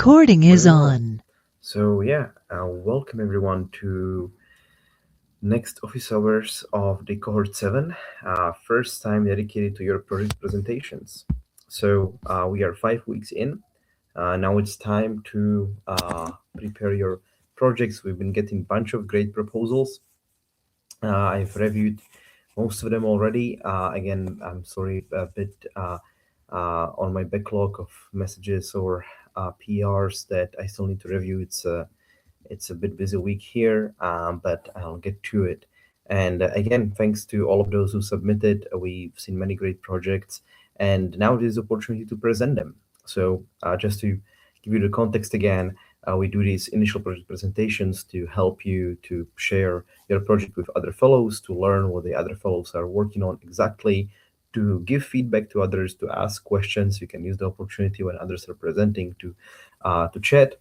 Recording is on. So welcome everyone to next office hours of the cohort 7, first time dedicated to your project presentations. So we are 5 weeks in. Now it's time to prepare your projects. We've been getting a bunch of great proposals. I've reviewed most of them already. Again, I'm sorry a bit on my backlog of messages or PRs that I still need to review. It's a bit busy week here, but I'll get to it. And again, thanks to all of those who submitted. We've seen many great projects, and now there's opportunity to present them. So just to give you the context again, we do these initial project presentations to help you to share your project with other fellows, to learn what the other fellows are working on exactly, to give feedback to others, to ask questions. You can use the opportunity when others are presenting to chat.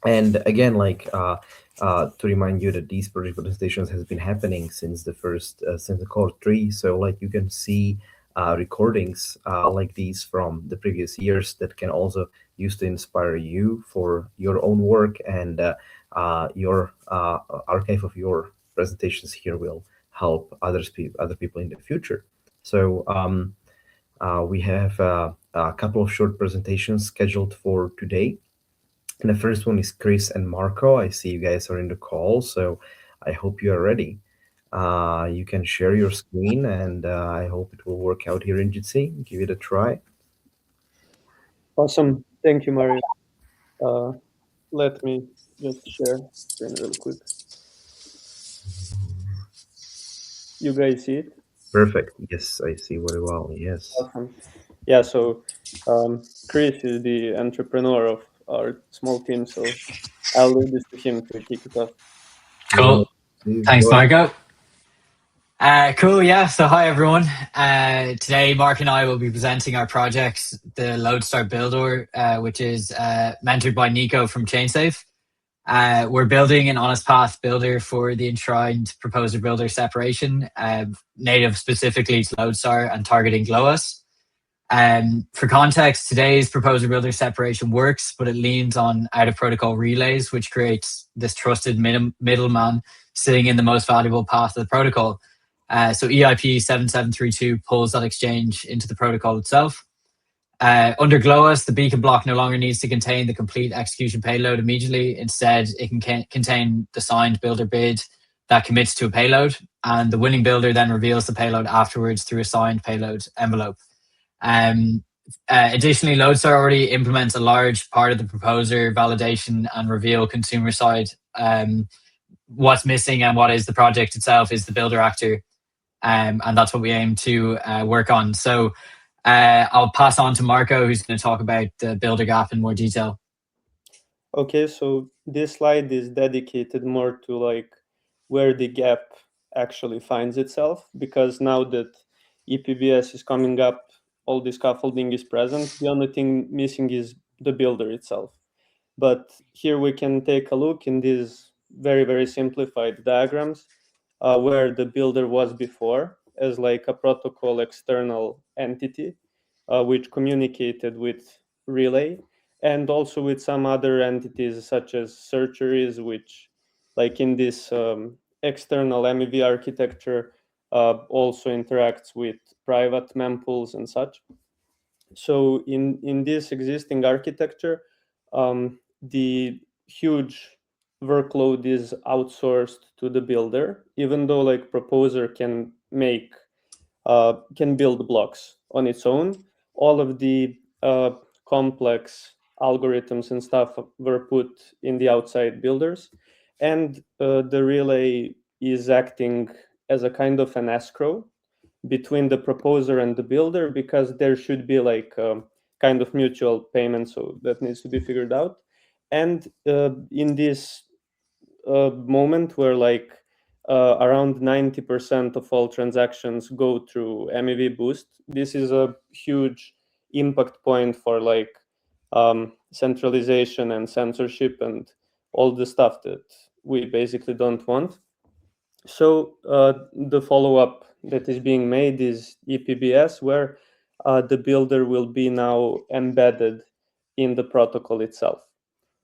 And again, to remind you that these project presentations has been happening since the core 3. So like you can see recordings like these from the previous years that can also use to inspire you for your own work, and your archive of your presentations here will help other people in the future. So we have a couple of short presentations scheduled for today. And the first one is Chris and Marco. I see you guys are in the call, so I hope you are ready. You can share your screen, and I hope it will work out here in Jitsi. Give it a try. Awesome. Thank you, Mario. Let me just share screen real quick. You guys see it? Perfect. Yes, I see very well. Yes. Awesome. Yeah, so Chris is the entrepreneur of our small team, so I'll leave this to him to kick it off. Cool. Please Thanks, go ahead. Marco. Cool, yeah. So hi, everyone. Today, Mark and I will be presenting our project, the Lodestar Builder, which is mentored by Nico from ChainSafe. We're building an honest path builder for the enshrined proposer builder separation, native specifically to Lodestar and targeting GLOAS. For context, today's proposer builder separation works, but it leans on out of protocol relays, which creates this trusted middleman sitting in the most valuable path of the protocol. So EIP7732 pulls that exchange into the protocol itself. Under GLOAS, the beacon block no longer needs to contain the complete execution payload immediately. Instead, it can contain the signed builder bid that commits to a payload, and the winning builder then reveals the payload afterwards through a signed payload envelope. Additionally, Lodestar already implements a large part of the proposer validation and reveal consumer side. What's missing and what is the project itself is the builder actor, and that's what we aim to work on. So I'll pass on to Marco, who's going to talk about the builder gap in more detail. Okay, so this slide is dedicated more to like where the gap actually finds itself, because now that EPBS is coming up, all the scaffolding is present. The only thing missing is the builder itself. But here we can take a look in these very, very simplified diagrams where the builder was before as like a protocol external entity, which communicated with relay, and also with some other entities such as searcheries, which like in this external MEV architecture also interacts with private mempools and such. So in this existing architecture, the huge workload is outsourced to the builder, even though like proposer can build blocks on its own. All of the complex algorithms and stuff were put in the outside builders, and the relay is acting as a kind of an escrow between the proposer and the builder, because there should be like kind of mutual payment, so that needs to be figured out. And in this moment where like around 90% of all transactions go through MEV boost, this is a huge impact point for like centralization and censorship and all the stuff that we basically don't want. So the follow-up that is being made is EPBS, where the builder will be now embedded in the protocol itself.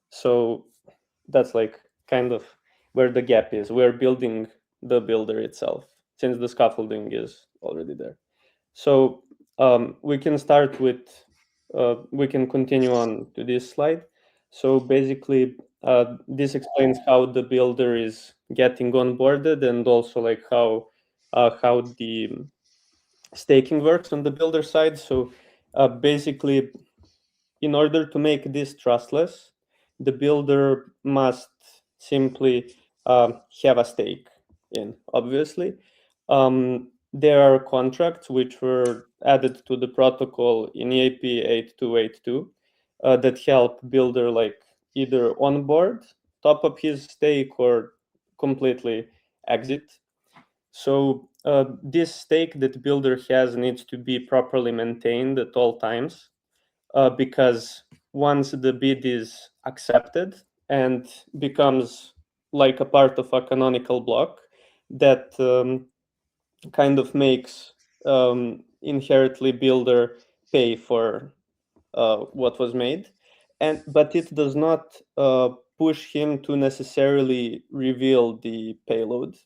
So that's like kind of where the gap is. We're building the builder itself since the scaffolding is already there. So we can start with, we can continue on to this slide. So basically, this explains how the builder is getting onboarded, and also like how the staking works on the builder side. So basically, in order to make this trustless, the builder must simply have a stake in, obviously. There are contracts which were added to the protocol in EAP8282 that help builder like either onboard, top up his stake, or completely exit. So this stake that builder has needs to be properly maintained at all times, because once the bid is accepted and becomes like a part of a canonical block, that kind of makes inherently builder pay for what was made, but it does not push him to necessarily reveal the payload.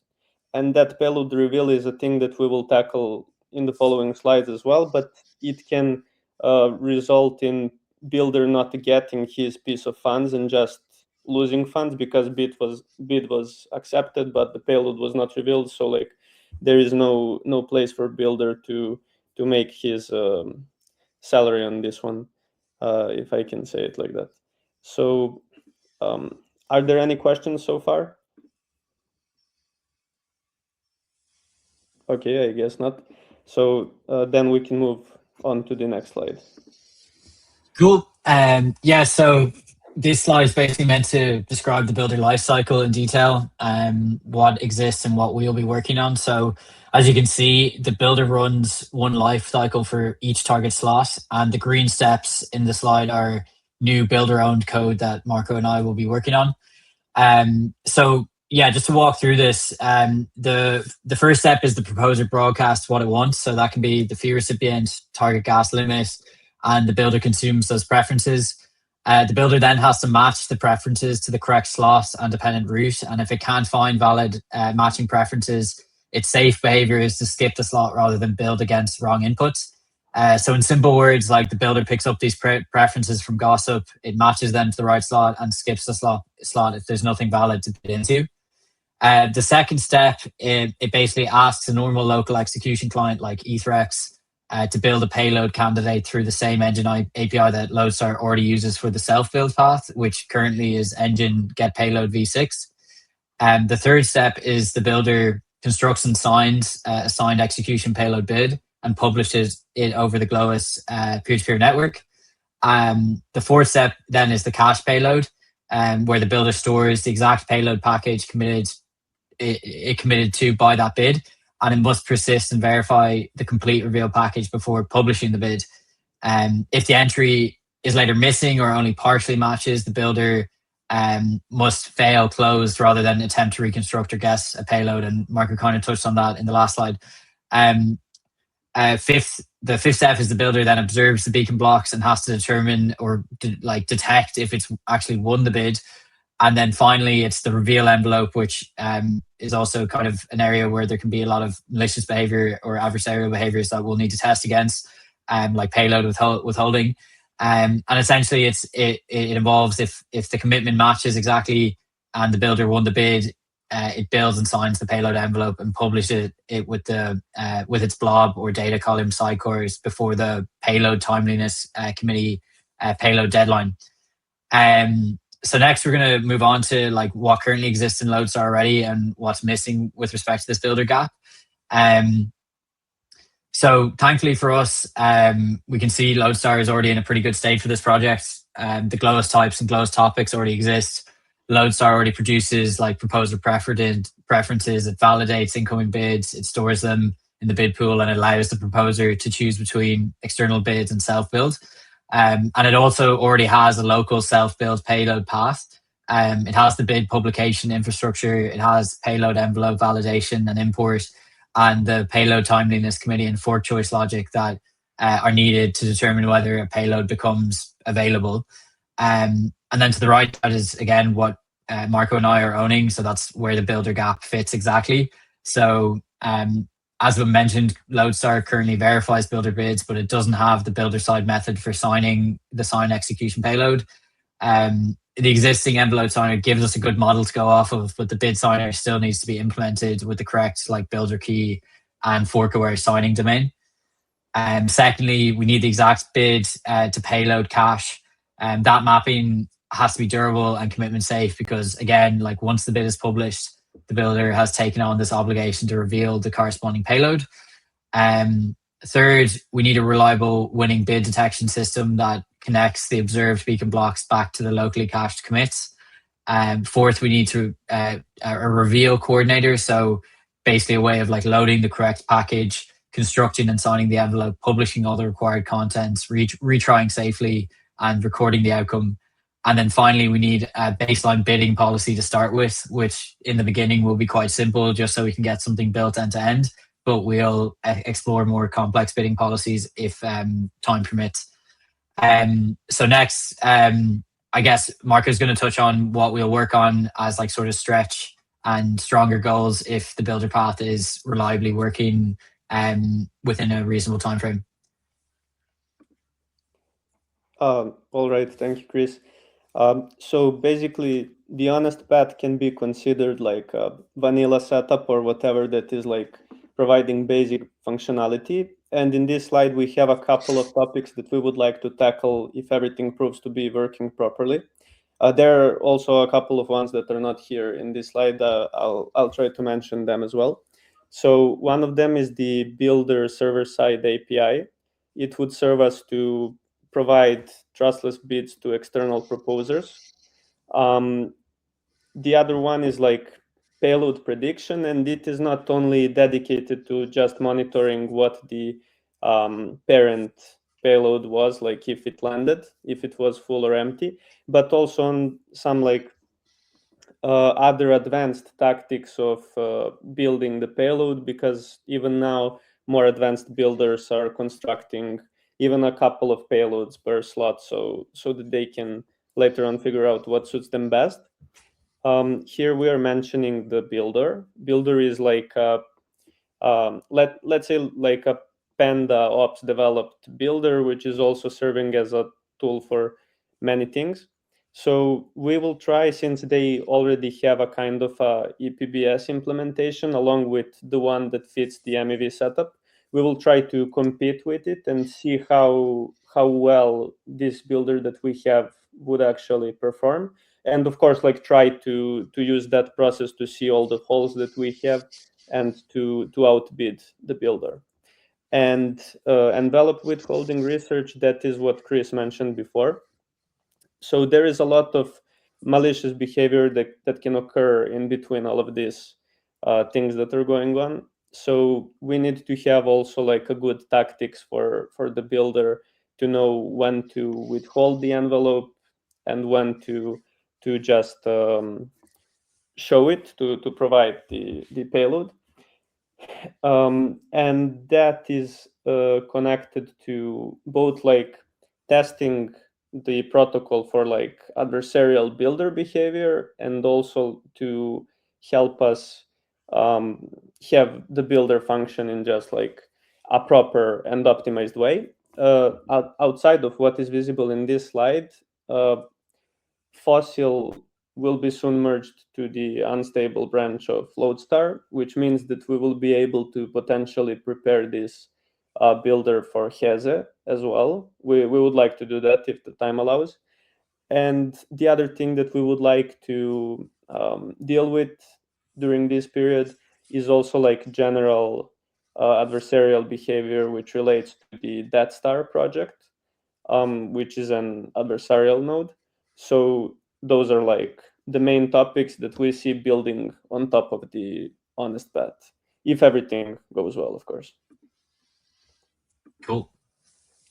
And that payload reveal is a thing that we will tackle in the following slides as well, but it can result in builder not getting his piece of funds and just losing funds because bid was accepted, but the payload was not revealed. So like there is no place for builder to make his salary on this one, if I can say it like that. So are there any questions so far? Okay, I guess not. So then we can move on to the next slide. Cool. Yeah, so this slide is basically meant to describe the builder lifecycle in detail, what exists and what we'll be working on. So as you can see, the builder runs one life cycle for each target slot, and the green steps in the slide are new builder-owned code that Marco and I will be working on. So yeah, just to walk through this, the first step is the proposer broadcasts what it wants. So that can be the fee recipient, target gas limit, and the builder consumes those preferences. The builder then has to match the preferences to the correct slot and dependent route. And if it can't find valid matching preferences, its safe behavior is to skip the slot rather than build against wrong inputs. So in simple words, like the builder picks up these preferences from gossip, it matches them to the right slot and skips the slot if there's nothing valid to bid into. The second step, it basically asks a normal local execution client like Ethrex to build a payload candidate through the same engine API that Lodestar already uses for the self-build path, which currently is engine get payload v6. The third step is the builder constructs and signs a signed execution payload bid and publishes it over the GLOAS peer-to-peer network. The fourth step then is the cache payload, where the builder stores the exact payload package committed to by that bid, and it must persist and verify the complete reveal package before publishing the bid. If the entry is later missing or only partially matches, the builder must fail closed rather than attempt to reconstruct or guess a payload, and Marco kind of touched on that in the last slide. The fifth step is the builder then observes the beacon blocks and has to determine or detect if it's actually won the bid. And then finally, it's the reveal envelope, which is also kind of an area where there can be a lot of malicious behavior or adversarial behaviors that we'll need to test against, like payload withholding. And essentially, it involves if the commitment matches exactly and the builder won the bid, it builds and signs the payload envelope and publishes it with its blob or data column sidecores before the payload timeliness committee payload deadline. So next, we're going to move on to like what currently exists in Lodestar already and what's missing with respect to this builder gap. So thankfully for us, we can see Lodestar is already in a pretty good state for this project. The GLOAS types and GLOAS topics already exist. Lodestar already produces like proposer preferences. It validates incoming bids. It stores them in the bid pool and it allows the proposer to choose between external bids and self-build. And it also already has a local self-build payload path. It has the bid publication infrastructure. It has payload envelope validation and import, and the payload timeliness committee and fork choice logic that are needed to determine whether a payload becomes available. And then to the right, that is again what Marco and I are owning. So that's where the builder gap fits exactly. So as we mentioned, Lodestar currently verifies builder bids, but it doesn't have the builder side method for signing the sign execution payload. The existing envelope signer gives us a good model to go off of, but the bid signer still needs to be implemented with the correct like builder key and fork aware signing domain. Secondly, we need the exact bid to payload cache. That mapping has to be durable and commitment safe because, again, like once the bid is published, the builder has taken on this obligation to reveal the corresponding payload. Third, we need a reliable winning bid detection system that connects the observed beacon blocks back to the locally cached commits. Fourth, we need to a reveal coordinator, so basically a way of like loading the correct package, constructing and signing the envelope, publishing all the required contents, retrying safely, and recording the outcome. And then finally, we need a baseline bidding policy to start with, which in the beginning will be quite simple, just so we can get something built end to end. But we'll explore more complex bidding policies if time permits. So next, I guess Marco's going to touch on what we'll work on as like sort of stretch and stronger goals if the builder path is reliably working within a reasonable time frame. All right, thank you, Chris. So basically, the honest path can be considered like a vanilla setup or whatever that is like providing basic functionality. And in this slide, we have a couple of topics that we would like to tackle if everything proves to be working properly. There are also a couple of ones that are not here in this slide. I'll try to mention them as well. So one of them is the builder server-side API. It would serve us to provide trustless bids to external proposers. The other one is like payload prediction, and it is not only dedicated to just monitoring what the parent payload was, like if it landed, if it was full or empty, but also on some like other advanced tactics of building the payload, because even now more advanced builders are constructing even a couple of payloads per slot, so that they can later on figure out what suits them best. Here we are mentioning the builder. Builder is like let's say like a Panda Ops developed builder, which is also serving as a tool for many things. So we will try, since they already have a kind of a EPBS implementation along with the one that fits the MEV setup, we will try to compete with it and see how well this builder that we have would actually perform. And of course, like try to use that process to see all the holes that we have and to outbid the builder. And envelop withholding research, that is what Chris mentioned before. So there is a lot of malicious behavior that can occur in between all of these things that are going on. So we need to have also like a good tactics for the builder to know when to withhold the envelope and when to just show it to provide the payload. And that is connected to both like testing the protocol for like adversarial builder behavior and also to help us have the builder function in just like a proper and optimized way. Outside of what is visible in this slide, Fossil will be soon merged to the unstable branch of Lodestar, which means that we will be able to potentially prepare this builder for Heze as well. We would like to do that if the time allows. And the other thing that we would like to deal with during this period is also like general adversarial behavior, which relates to the Death Star project, which is an adversarial node. So those are like the main topics that we see building on top of the honest path, if everything goes well, of course. Cool.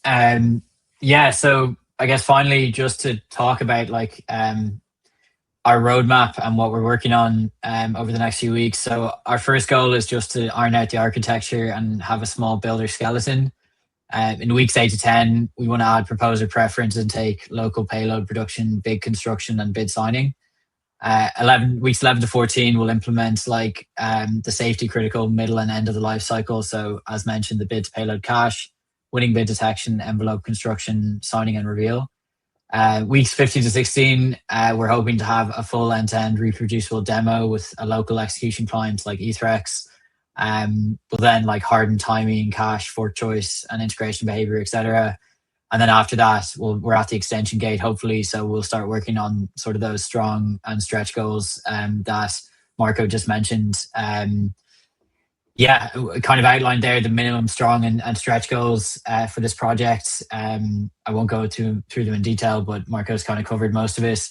Yeah, so I guess finally just to talk about like our roadmap and what we're working on over the next few weeks. So our first goal is just to iron out the architecture and have a small builder skeleton. In weeks 8 to 10, we want to add proposer preference intake, local payload production, bid construction, and bid signing. 11 to 14, we'll implement like the safety critical middle and end of the life cycle. So as mentioned, the bid to payload cache, winning bid detection, envelope construction, signing and reveal. Weeks 15 to 16, we're hoping to have a full end-to-end reproducible demo with a local execution client like Ethrex. We'll then like harden timing, cache, fork choice, and integration behavior, etc. And then after that, we're at the extension gate, hopefully. So we'll start working on sort of those strong and stretch goals that Marco just mentioned. Yeah, kind of outlined there the minimum strong and stretch goals for this project. I won't go through them in detail, but Marco's kind of covered most of it.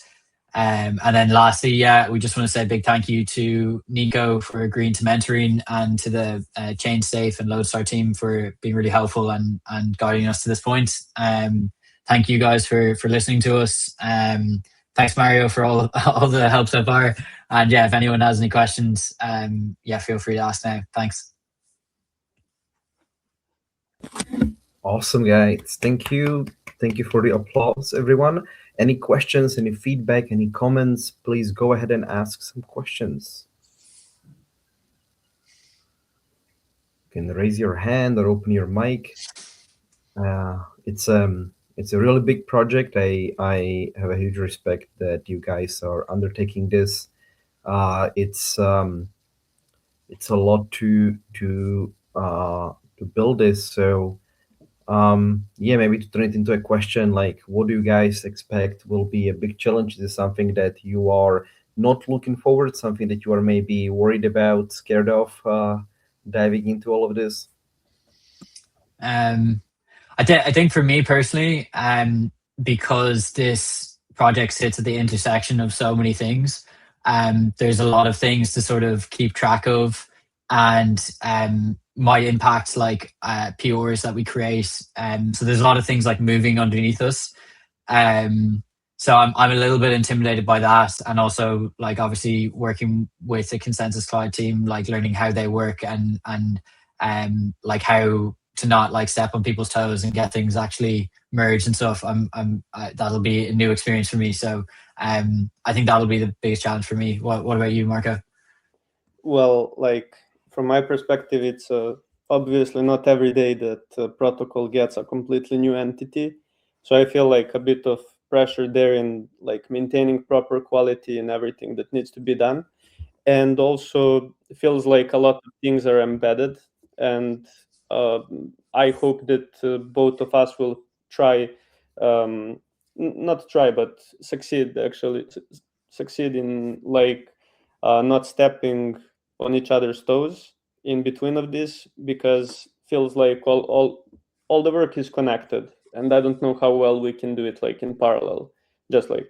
And then lastly, yeah, we just want to say a big thank you to Nico for agreeing to mentoring, and to the ChainSafe and Lodestar team for being really helpful and guiding us to this point. Thank you guys for listening to us. Thanks, Mario, for all the help so far. And yeah, if anyone has any questions, yeah, feel free to ask now. Thanks. Awesome, guys. Thank you. Thank you for the applause, everyone. Any questions, any feedback, any comments, please go ahead and ask some questions. You can raise your hand or open your mic. It's a really big project. I have a huge respect that you guys are undertaking this. It's a lot to build this. So yeah, maybe to turn it into a question, like, what do you guys expect will be a big challenge? Is this something that you are not looking forward, something that you are maybe worried about, scared of, diving into all of this? I think for me personally, because this project sits at the intersection of so many things, there's a lot of things to sort of keep track of, and might impact like PRs that we create. So there's a lot of things like moving underneath us. So I'm a little bit intimidated by that, and also like obviously working with the Consensus Cloud team, like learning how they work and like how to not like step on people's toes and get things actually merged and stuff. That'll be a new experience for me. So I think that'll be the biggest challenge for me. What about you, Marco? Well, like from my perspective, it's obviously not every day that protocol gets a completely new entity. So I feel like a bit of pressure there in like maintaining proper quality and everything that needs to be done. And also it feels like a lot of things are embedded, and I hope that both of us will try, not try, but succeed actually, succeed in like not stepping on each other's toes in between of this, because feels like all the work is connected, and I don't know how well we can do it like in parallel. Just like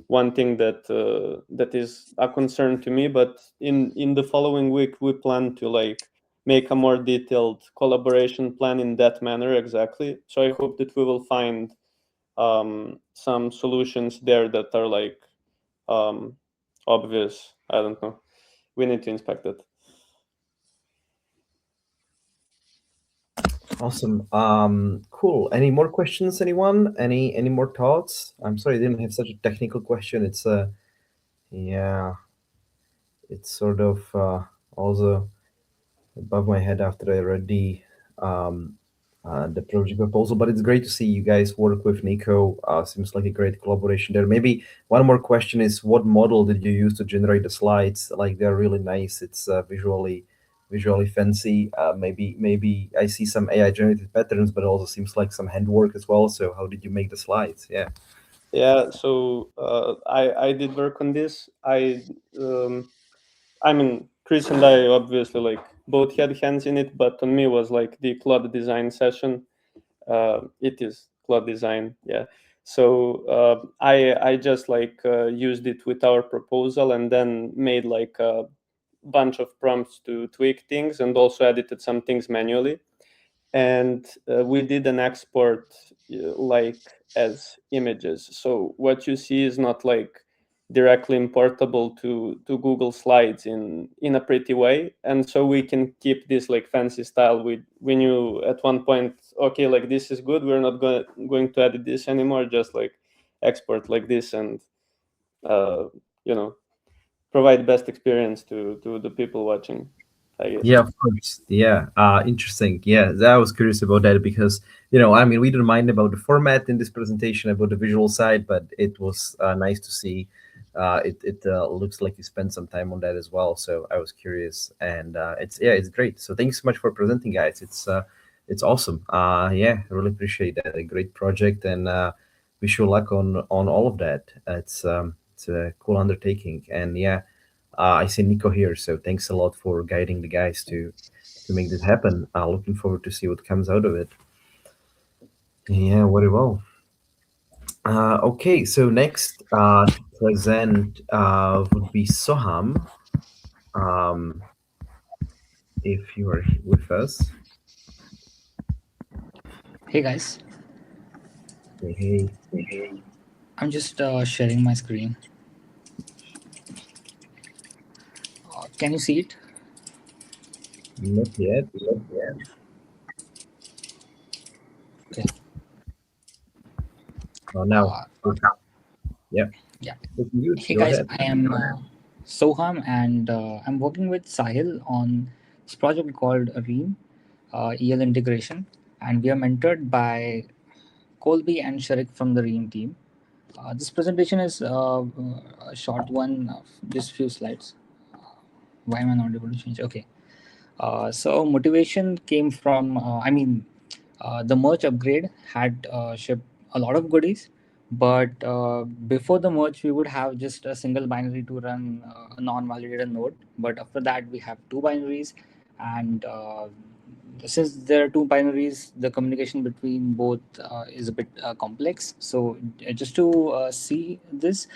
one thing that is a concern to me, but in the following week we plan to like make a more detailed collaboration plan in that manner exactly. So I hope that we will find some solutions there that are like obvious. I don't know, we need to inspect it. Awesome. Cool. Any more questions, anyone? Any more thoughts? I'm sorry I didn't have such a technical question. It's yeah, it's sort of also above my head after I read the project proposal, but it's great to see you guys work with Nico. Seems like a great collaboration there. Maybe one more question is, what model did you use to generate the slides? Like, they're really nice. It's visually fancy. Maybe I see some AI generated patterns, but it also seems like some handwork as well. So how did you make the slides? Yeah, so I did work on this. I mean, Chris and I obviously like both had hands in it, but on me was like the cloud design session. It is cloud design, yeah. So I just like used it with our proposal, and then made like a bunch of prompts to tweak things, and also edited some things manually. And we did an export like as images. So what you see is not like directly importable to Google Slides in a pretty way, and so we can keep this like fancy style. We knew at one point, okay, like this is good. We're not going to edit this anymore. Just like export like this, and uh, you know, provide best experience to the people watching, I guess. Yeah, of course. Yeah, interesting. Yeah, I was curious about that because I mean, we didn't mind about the format in this presentation, about the visual side, but it was nice to see. It looks like you spent some time on that as well, so I was curious, and it's great. So thanks so much for presenting, guys. It's awesome. Yeah, I really appreciate that. A great project, and wish you luck on all of that. It's a cool undertaking, and yeah. I see Nico here, so thanks a lot for guiding the guys to make this happen. Looking forward to see what comes out of it. Yeah, very well. Okay, so next to present would be Soham, um, if you are with us. Hey guys, Hey, I'm just sharing my screen. Can you see it? not yet. Okay. Oh, now. Yeah, Yeah. looking good. Hey Go guys, ahead. I am Soham and I'm working with Sahil on this project called Ream EL integration, and we are mentored by Colby and Sharik from the Ream team. This presentation is a short one, just few slides. Why am I not able to change? Okay. So motivation came from, the merge upgrade had shipped a lot of goodies, but before the merge, we would have just a single binary to run a non-validated node. But after that, we have two binaries, and since there are two binaries, the communication between both is a bit complex. So just to see this,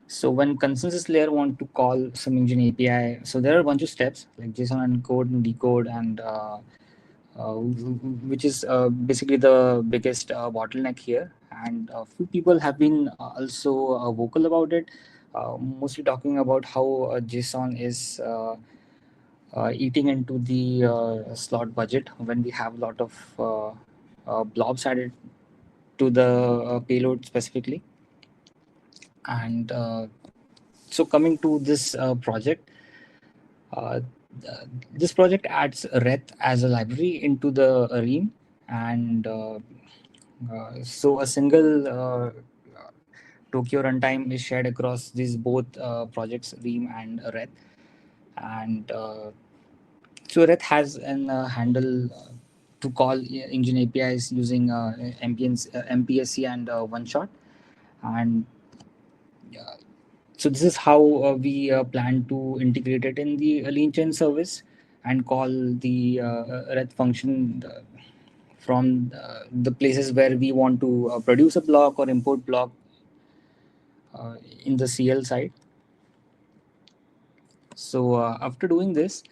so when consensus layer want to call some engine API, so there are a bunch of steps like JSON encode and decode, and which is basically the biggest bottleneck here. And a few people have been also vocal about it, mostly talking about how JSON is eating into the slot budget when we have a lot of blobs added to the payload specifically. And so coming to this project, uh, this project adds Reth as a library into the Ream, and so a single Tokyo runtime is shared across these both projects, Ream and Reth. And so Reth has an handle to call engine APIs using MPSC and one shot. And so this is how we plan to integrate it in the lean chain service and call the Reth function from the places where we want to produce a block or import block in the CL side. So after doing this,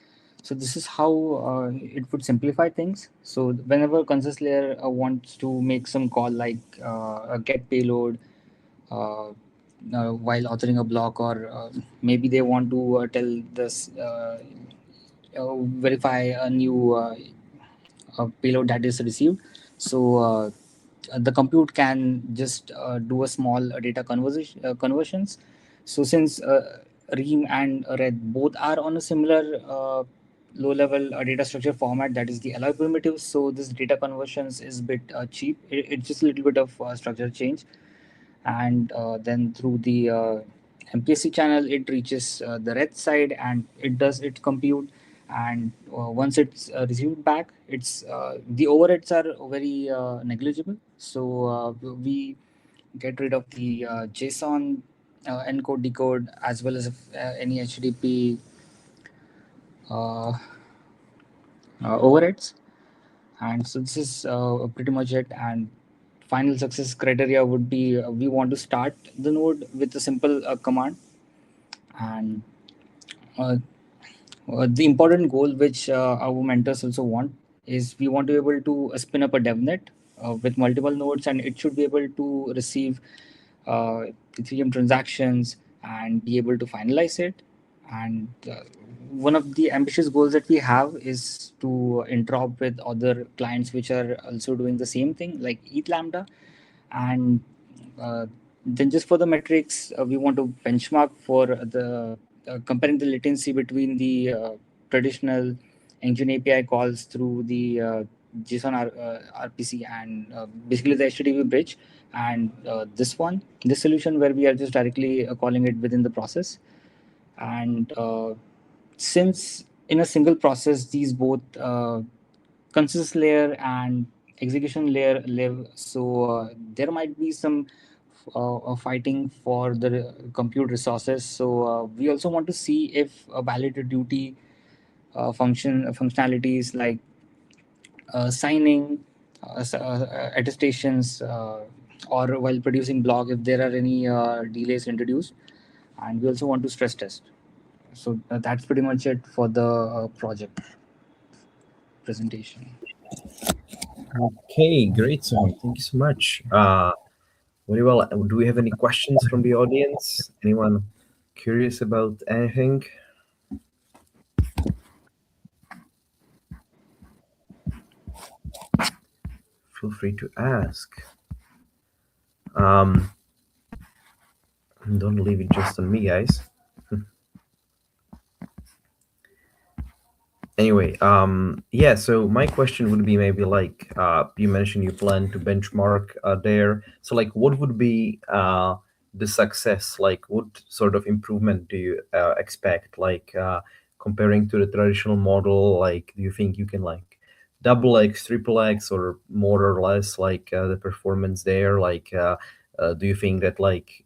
so this is how it would simplify things. So whenever consensus layer wants to make some call like a get payload while authoring a block, or maybe they want to tell this verify a new payload that is received. So the compute can just do a small data conversions. So since Ream and Red both are on a similar low level data structure format, that is the alloy primitives, so this data conversions is a bit cheap. It's just a little bit of structure change, and then through the MPSC channel it reaches the red side and it does its compute. And once it's received back, it's the overheads are very negligible, so we get rid of the JSON encode decode as well as any HTTP uh, overheads. And so this is pretty much it. And final success criteria would be we want to start the node with a simple command. And uh, the important goal which our mentors also want is we want to be able to spin up a devnet with multiple nodes, and it should be able to receive uh, Ethereum transactions and be able to finalize it. And one of the ambitious goals that we have is to interop with other clients which are also doing the same thing, like ETH Lambda. And uh, then just for the metrics, we want to benchmark for the comparing the latency between the traditional engine API calls through the JSON RPC and basically the HTTP bridge, and this solution where we are just directly calling it within the process. And since in a single process these both consensus layer and execution layer live, so there might be some fighting for the compute resources. So we also want to see if validated duty functionalities like signing, attestations, or while producing blog, if there are any delays introduced. And we also want to stress test. So that's pretty much it for the project presentation. Okay, great, Sam. Thank you so much. Very well. Do we have any questions from the audience? Anyone curious about anything? Feel free to ask. Don't leave it just on me, guys. Anyway, yeah, so my question would be maybe like you mentioned you plan to benchmark there. So like what would be the success? Like what sort of improvement do you expect? Like comparing to the traditional model, like do you think you can like double X, triple X, or more or less like the performance there? Like do you think that like,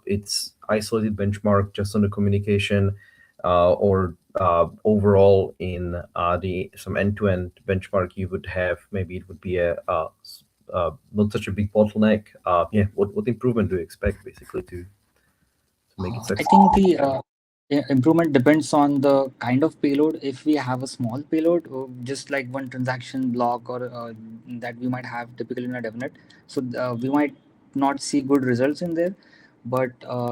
it's isolated benchmark just on the communication or overall in the some end-to-end benchmark you would have, maybe it would be not such a big bottleneck. Yeah, what improvement do you expect basically to make it I successful? think the improvement depends on the kind of payload. If we have a small payload, just like one transaction block or that we might have typically in a DevNet, so we might not see good results in there. But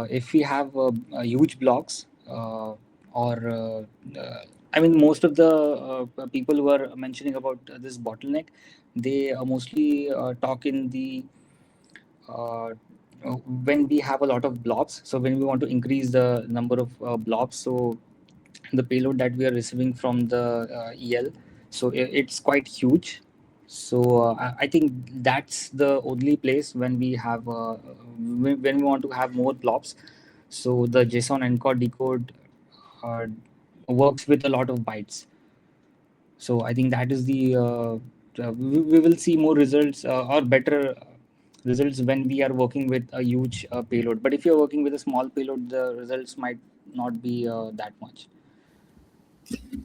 if we have huge blocks, or I mean, most of the people who are mentioning about this bottleneck, they mostly talk in the uh, when we have a lot of blobs. So when we want to increase the number of blobs, so the payload that we are receiving from the EL, so it's quite huge. So I think that's the only place when we have when we want to have more blobs. So the JSON encode decode uh, works with a lot of bytes. So I think that is the we will see more results or better results when we are working with a huge payload. But if you're working with a small payload, the results might not be that much.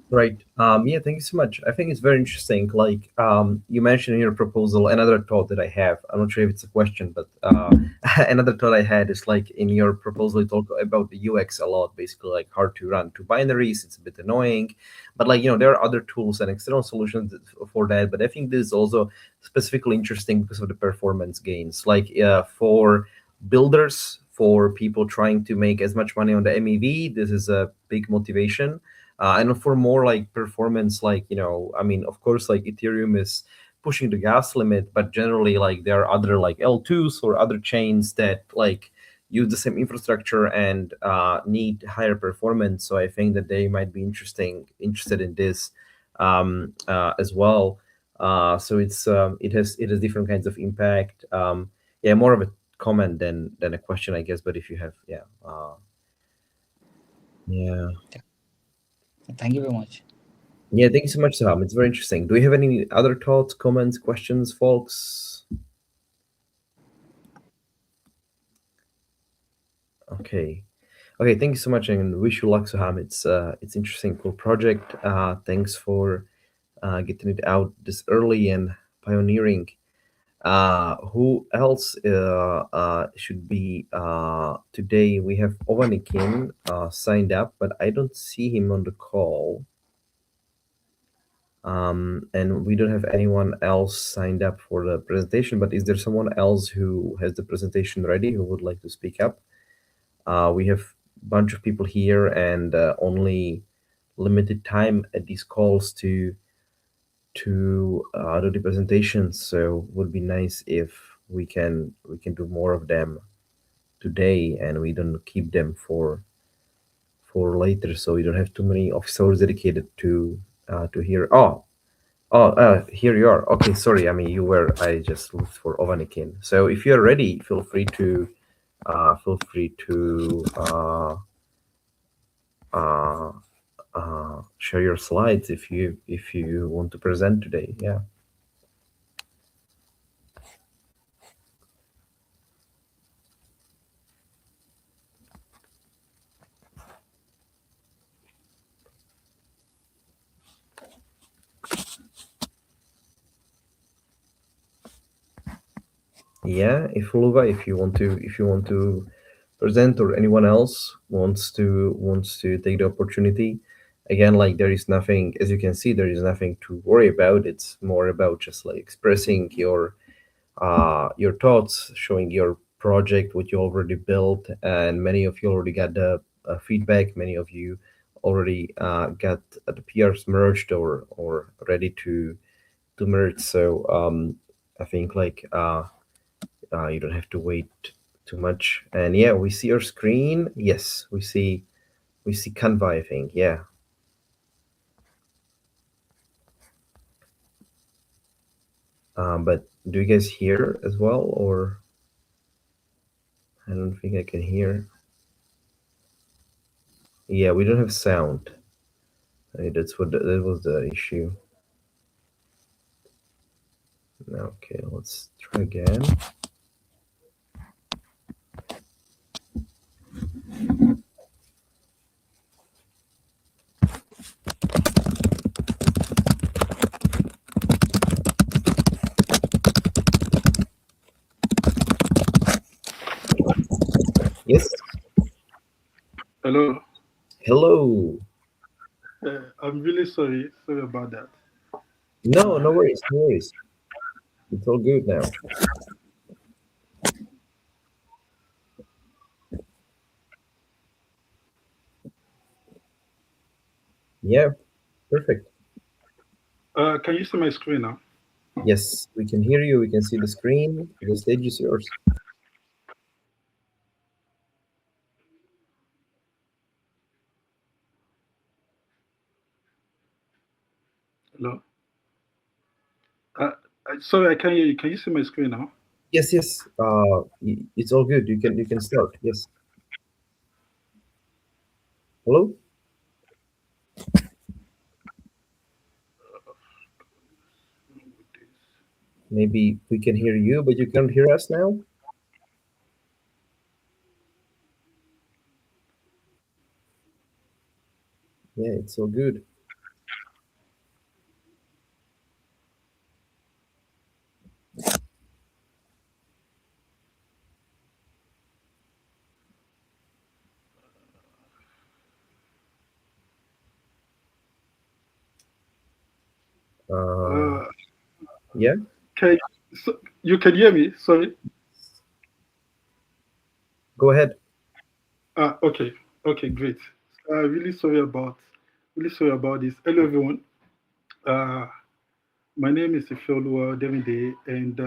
Right. Yeah, thank you so much. I think it's very interesting. Like you mentioned in your proposal, another thought that I have, I'm not sure if it's a question, but another thought I had is like in your proposal, you talk about the UX a lot, basically like hard to run to binaries. It's a bit annoying, but like, there are other tools and external solutions for that. But I think this is also specifically interesting because of the performance gains. Like for builders, for people trying to make as much money on the MEV, this is a big motivation, and for more like performance, like I mean, of course, like Ethereum is pushing the gas limit, but generally like there are other like L2s or other chains that like use the same infrastructure and need higher performance. So I think that they might be interested in this as well. So it has different kinds of impact. Yeah, more of a comment than a question, I guess. But if you have, yeah. Thank you very much. Yeah, thank you so much, Sam. It's very interesting. Do we have any other thoughts, comments, questions, folks? Okay. Okay, thank you so much and wish you luck, Saham. It's interesting, cool project. Thanks for getting it out this early and pioneering. Who else should be today? We have Ovanikin signed up, but I don't see him on the call. And we don't have anyone else signed up for the presentation, but is there someone else who has the presentation ready who would like to speak up? We have a bunch of people here and only limited time at these calls to do the presentations. So would be nice if we can do more of them today, and we don't keep them for later, so we don't have too many office hours dedicated to hear. Here you are. Okay, sorry. I mean, you were. I just looked for Ovanikin. So if you're ready, feel free to uh, share your slides if you want to present today. Yeah. Yeah, if Luva, if you want to present, or anyone else wants to take the opportunity. Again, like, there is nothing, as you can see, there is nothing to worry about. It's more about just like expressing your thoughts, showing your project, what you already built, and many of you already got the feedback. Many of you already got the PRs merged or ready to merge. So I think, like, you don't have to wait too much. And yeah, we see your screen. Yes, we see Canva, I think. Yeah. But do you guys hear as well, or I don't think I can hear. Yeah, we don't have sound. That was the issue. Okay, let's try again. Yes. Hello. Hello. I'm really sorry. Sorry about that. No, no worries, no worries. It's all good now. Yeah, perfect. Can you see my screen now? Yes, we can hear you. We can see the screen. The stage is yours. Hello. Sorry, I can't hear you. Can you see my screen now? Yes, yes. It's all good. You can start. Yes. Hello. Maybe we can hear you, but you can't hear us now. Yeah, it's so good. Uh, Yeah. can you can hear me? Sorry. Go ahead. Okay. Okay. Great. Really sorry about this. Hello, everyone. Uh, my name is Ifeoluwa Demide, and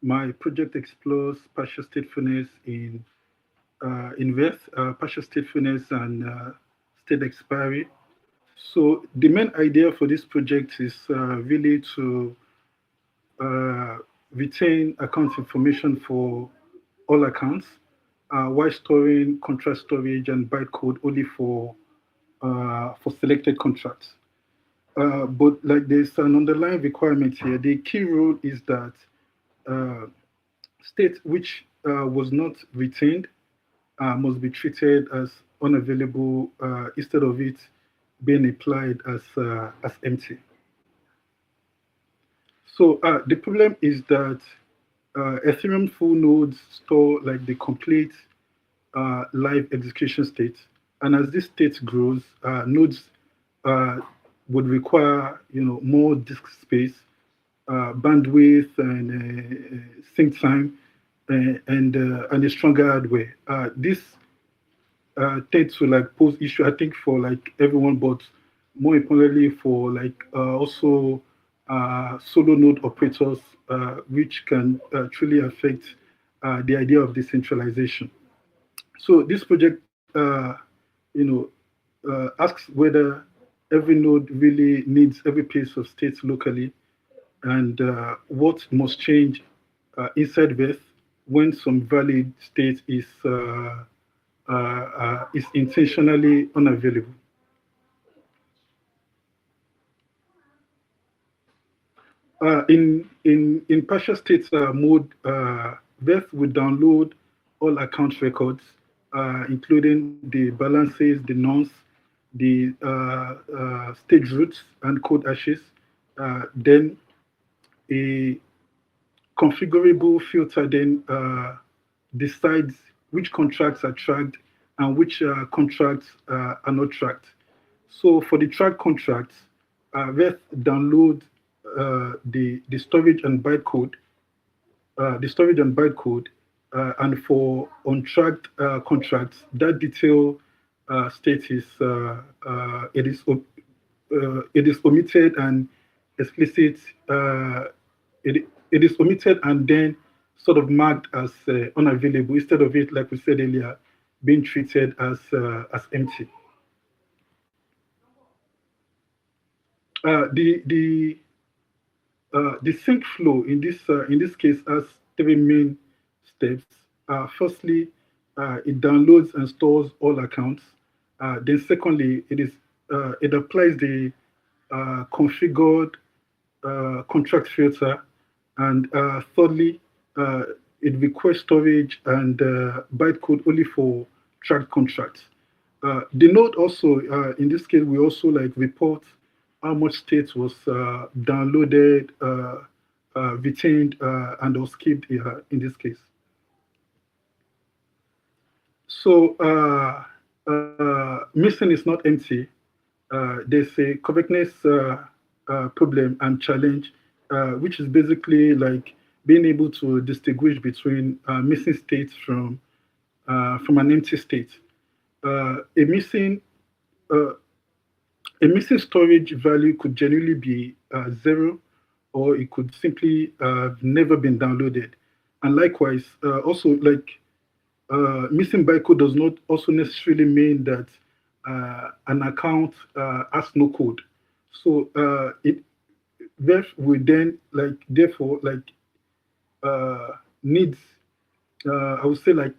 my project explores partial statefulness in partial statefulness and state expiry. So the main idea for this project is really to uh, retain account information for all accounts while storing contract storage and bytecode only for selected contracts. But like there's an underlying requirement here. The key rule is that uh, state which was not retained must be treated as unavailable instead of it being applied as empty. So the problem is that Ethereum full nodes store like the complete live execution state, and as this state grows, nodes uh, would require more disk space, bandwidth, and sync time, and a stronger hardware. This tend to like pose issue, I think, for like everyone, but more importantly for like also solo node operators, which can truly affect the idea of decentralization. So this project, you know, asks whether every node really needs every piece of state locally, and what must change inside Beth when some valid state is intentionally unavailable. In partial state mode, Beth will download all account records, including the balances, the nonce, the stage roots, and code hashes. Then a configurable filter then decides which contracts are tracked and which contracts are not tracked. So for the track contracts, REST download the storage and bytecode, and for untracked contracts, that detail state is it is omitted and explicit. It is omitted and then sort of marked as unavailable instead of it, like we said earlier, being treated as empty. The sync flow in this case has three main steps. Firstly, it downloads and stores all accounts. Then, secondly, it applies the configured contract filter, and thirdly, uh, it requests storage and bytecode only for tracked contracts. The node also, in this case, we also like report how much state was downloaded, retained, and or skipped in this case. So missing is not empty. There's a correctness problem and challenge, which is basically like being able to distinguish between missing states from an empty state. A missing uh, a missing storage value could genuinely be zero, or it could simply have never been downloaded. And likewise, also like missing bytecode does not also necessarily mean that an account has no code. So it will then like therefore like uh, needs I would say like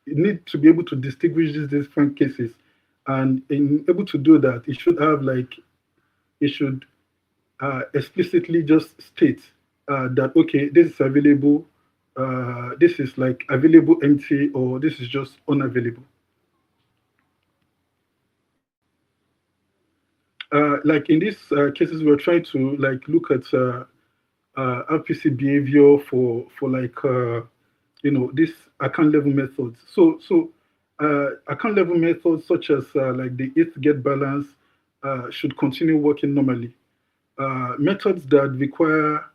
you need to be able to distinguish these different cases, and in able to do that, it should have like it should explicitly just state that okay, this is available, this is like available empty, or this is just unavailable. Like in these cases, we're trying to like look at RPC behavior for like this account level methods. So account level methods such as like the if get balance should continue working normally. Methods that require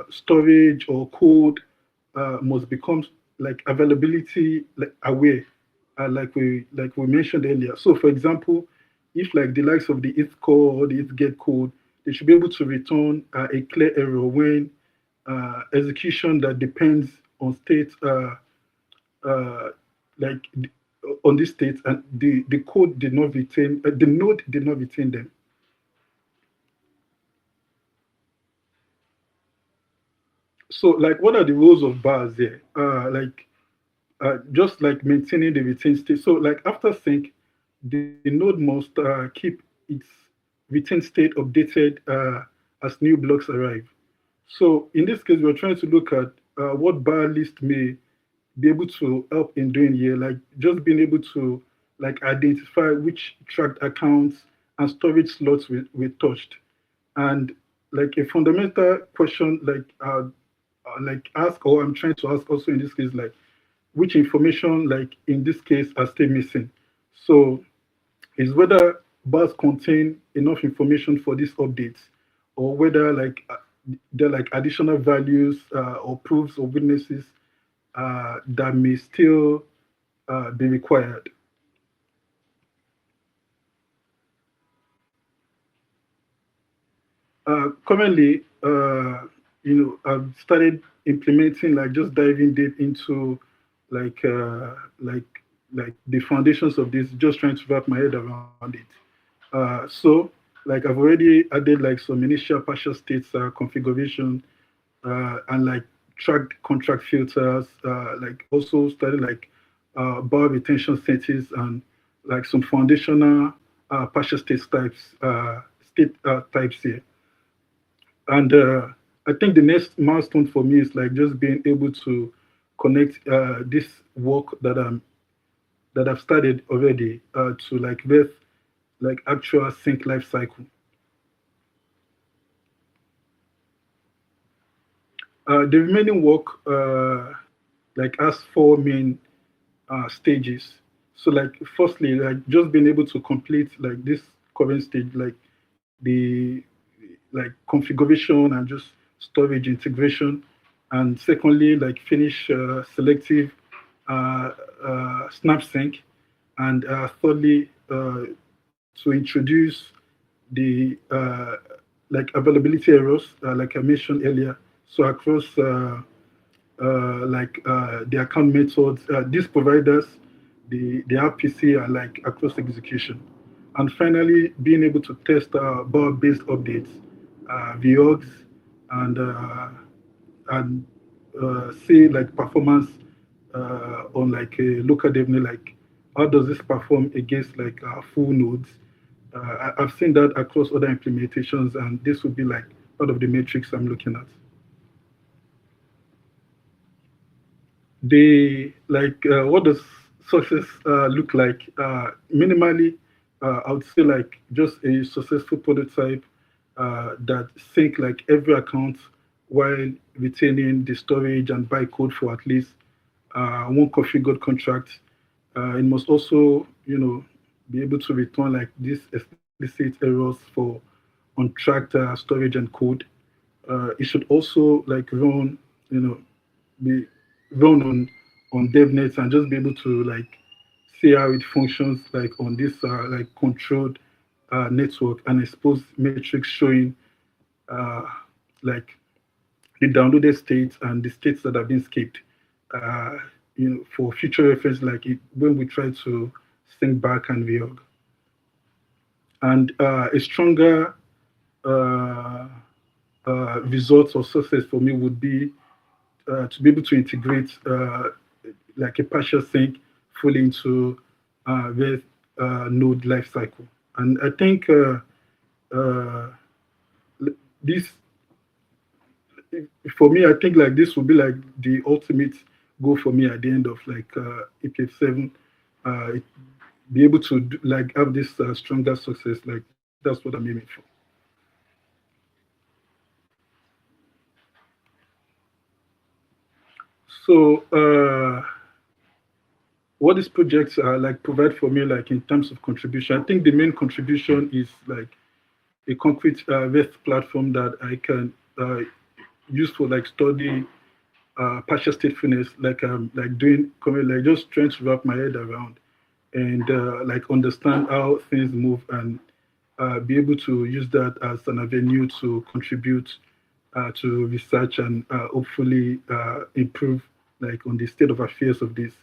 storage or code must become like availability like aware, like we mentioned earlier. So, for example, if like the likes of the if core or the if get code, they should be able to return a clear error when execution that depends on state, uh, like on this state, and the code did not retain, the node did not retain them. So, like, what are the rules of bars here? Just like maintaining the retained state. So, like after sync, the node must keep its retained state updated as new blocks arrive. So, in this case, we're trying to look at what bar list may be able to help in doing here, like just being able to like identify which tracked accounts and storage slots we touched, and like a fundamental question like ask, or I'm trying to ask also in this case, like which information like in this case are still missing. So is whether bars contain enough information for these updates, or whether like there are like additional values or proofs or witnesses that may still be required. Currently, I've started implementing, like just diving deep into like uh, like like the foundations of this, just trying to wrap my head around it. So like I've already added like some initial partial states configuration, and like tracked contract filters, like also started like bar retention settings and like some foundational partial state types here. And I think the next milestone for me is like just being able to connect this work that I've started already to like with like actual sync life cycle. The remaining work like has four main stages. So like firstly, like just being able to complete like this current stage, like the like configuration and just storage integration, and secondly, like finish selective snap sync, and thirdly, to introduce the like availability errors, like I mentioned earlier. So across the account methods, these providers, the RPC are like across execution. And finally, being able to test bar-based updates, VOGs, and and see like performance on like a local dev, like how does this perform against like full nodes. I've seen that across other implementations, and this would be like part of the metrics I'm looking at. They like what does success look like? Minimally, I would say like just a successful prototype that sync like every account while retaining the storage and bytecode for at least one configured contract. It must also, be able to return like these explicit errors for untracked storage and code. It should also like run, you know, be run on DevNet and just be able to like see how it functions like on this like controlled network and expose metrics showing uh, like the downloaded states and the states that have been skipped. Uh, for future reference, like it, when we try to sync back and reorg, and a stronger uh, result or success for me would be to be able to integrate like a partial sync fully into their node lifecycle. And I think uh, this, for me, I think like this would be like the ultimate goal for me at the end of like EPF7. It, be able to do, like have this stronger success. Like that's what I'm aiming for. So what these projects like provide for me like in terms of contribution, I think the main contribution is like a concrete REST platform that I can use for like study partial statefulness, like doing like just trying to wrap my head around and like understand how things move and be able to use that as an avenue to contribute to research and hopefully improve like on the state of affairs of this.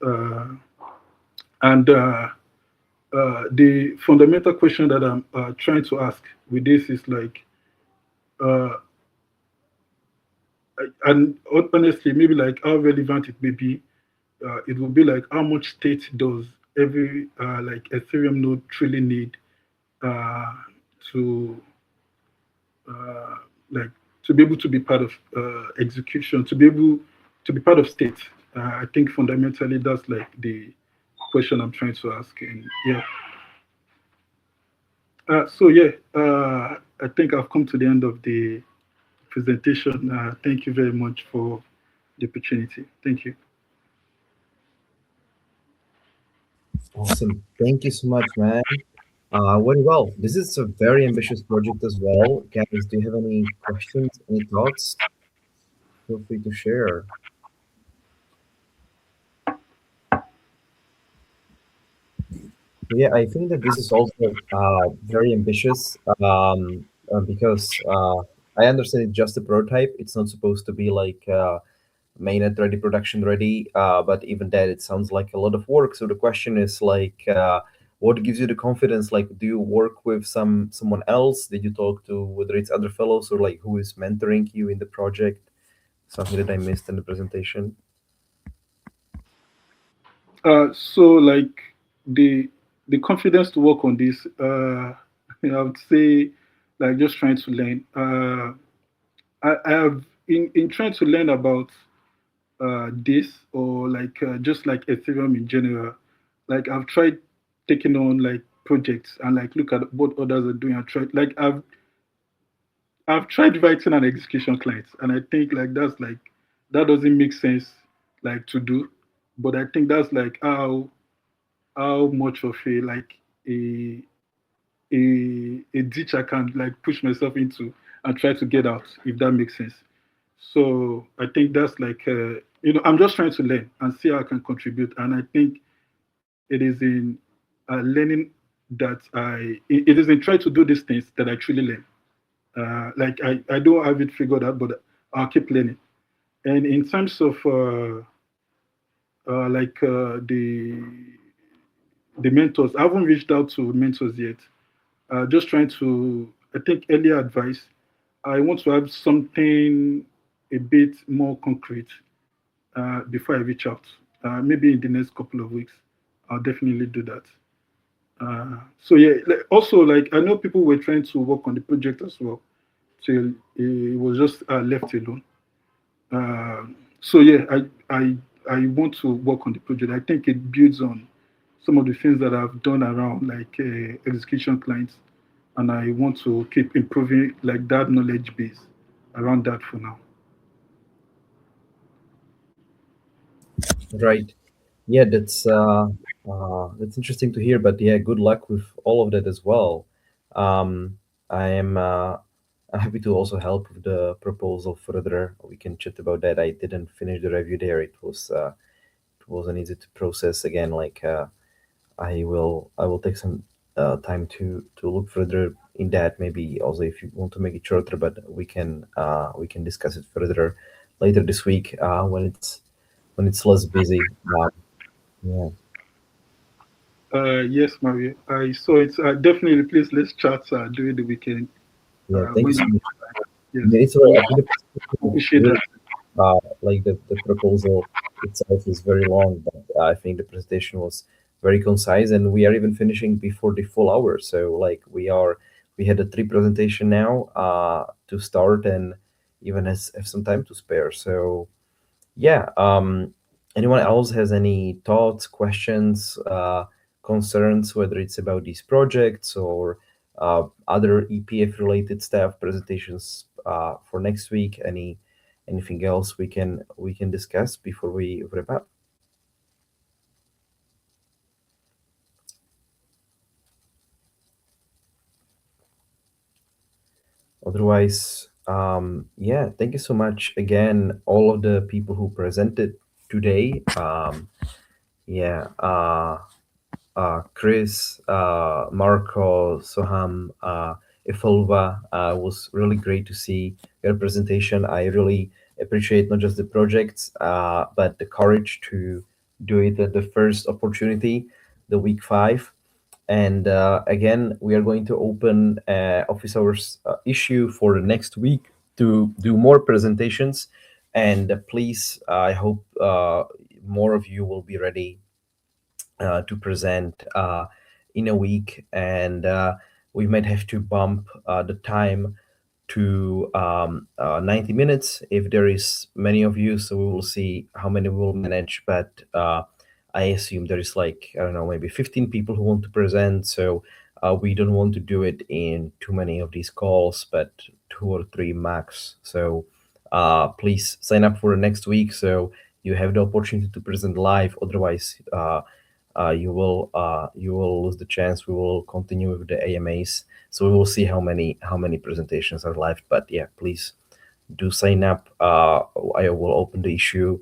Uh, and the fundamental question that I'm trying to ask with this is like, uh, and honestly, maybe like how relevant it may be. It will be like how much state does every like Ethereum node truly need uh, to uh, like to be able to be part of execution, to be able to be part of state. I think fundamentally that's like the question I'm trying to ask. And yeah, so yeah, I think I've come to the end of the presentation. Thank you very much for the opportunity. Thank you. Awesome. Thank you so much, man. Very well. This is a very ambitious project as well. Guys, do you have any questions, any thoughts? Feel free to share. Yeah, I think that this is also very ambitious because I understand it's just a prototype. It's not supposed to be like mainnet ready, production ready. But even that, it sounds like a lot of work. So the question is like, what gives you the confidence? Like, do you work with someone else? Did you talk to whether it's other fellows or like who is mentoring you in the project? Something that I missed in the presentation. So like the the confidence to work on this, I would say, like just trying to learn. I have in trying to learn about this or like just like Ethereum in general. Like I've tried taking on like projects and like look at what others are doing. I've tried writing an execution client, and I think like that's like that doesn't make sense like to do, but I think that's like how much of a a ditch I can like push myself into and try to get out, if that makes sense. So I think that's like I'm just trying to learn and see how I can contribute, and I think it is in learning that it is in trying to do these things that I truly learn. Like I don't have it figured out, but I'll keep learning. And in terms of like the mentors, I haven't reached out to mentors yet. Just trying to, I think, earlier advice. I want to have something a bit more concrete before I reach out. Maybe in the next couple of weeks, I'll definitely do that. So yeah, like, also like I know people were trying to work on the project as well till it was just left alone. So yeah, I want to work on the project. I think it builds on some of the things that I've done around like execution clients, and I want to keep improving like that knowledge base around that for now. Right. Yeah, that's interesting to hear. But yeah, good luck with all of that as well. I am happy to also help with the proposal further. We can chat about that. I didn't finish the review there. It wasn't easy to process again. Like I will take some time to look further in that. Maybe also if you want to make it shorter, but we can discuss it further later this week when it's less busy. Yeah. Yes, Mario, I saw it. Definitely, please let's chat during the weekend. Yeah, thank you When so you, much. yes, Yeah, it's all right. I think the presentation is appreciate really that. like the proposal itself is very long, but I think the presentation was very concise, and we are even finishing before the full hour. So like we had a three presentation now to start, and even have some time to spare. So yeah. Anyone else has any thoughts, questions, concerns, whether it's about these projects or other EPF related staff presentations for next week? Anything else we can discuss before we wrap up? Otherwise, yeah, thank you so much again, all of the people who presented today. Yeah. Chris, Marco, Soham, Efolva. Was really great to see your presentation. I really appreciate not just the projects, but the courage to do it at the first opportunity, the week 5. And again, we are going to open office hours issue for the next week to do more presentations. And please, I hope more of you will be ready to present in a week, and we might have to bump the time to 90 minutes if there is many of you. So we will see how many we will manage, but I assume there is like, I don't know, maybe 15 people who want to present. So we don't want to do it in too many of these calls, but 2 or 3 max. So please sign up for next week so you have the opportunity to present live. Otherwise, you will lose the chance. We will continue with the AMAs, so we will see how many presentations are left. But yeah, please do sign up. I will open the issue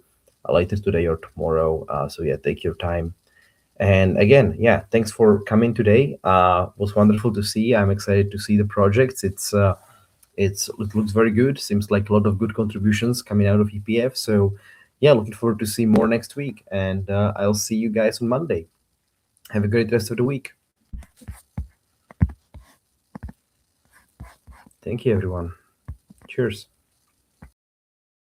later today or tomorrow. So yeah, take your time And again, yeah, thanks for coming today. It was wonderful to see. I'm excited to see the projects. It looks very good. Seems like a lot of good contributions coming out of EPF. So yeah, looking forward to see more next week. And I'll see you guys on Monday. Have a great rest of the week. Thank you, everyone. Cheers.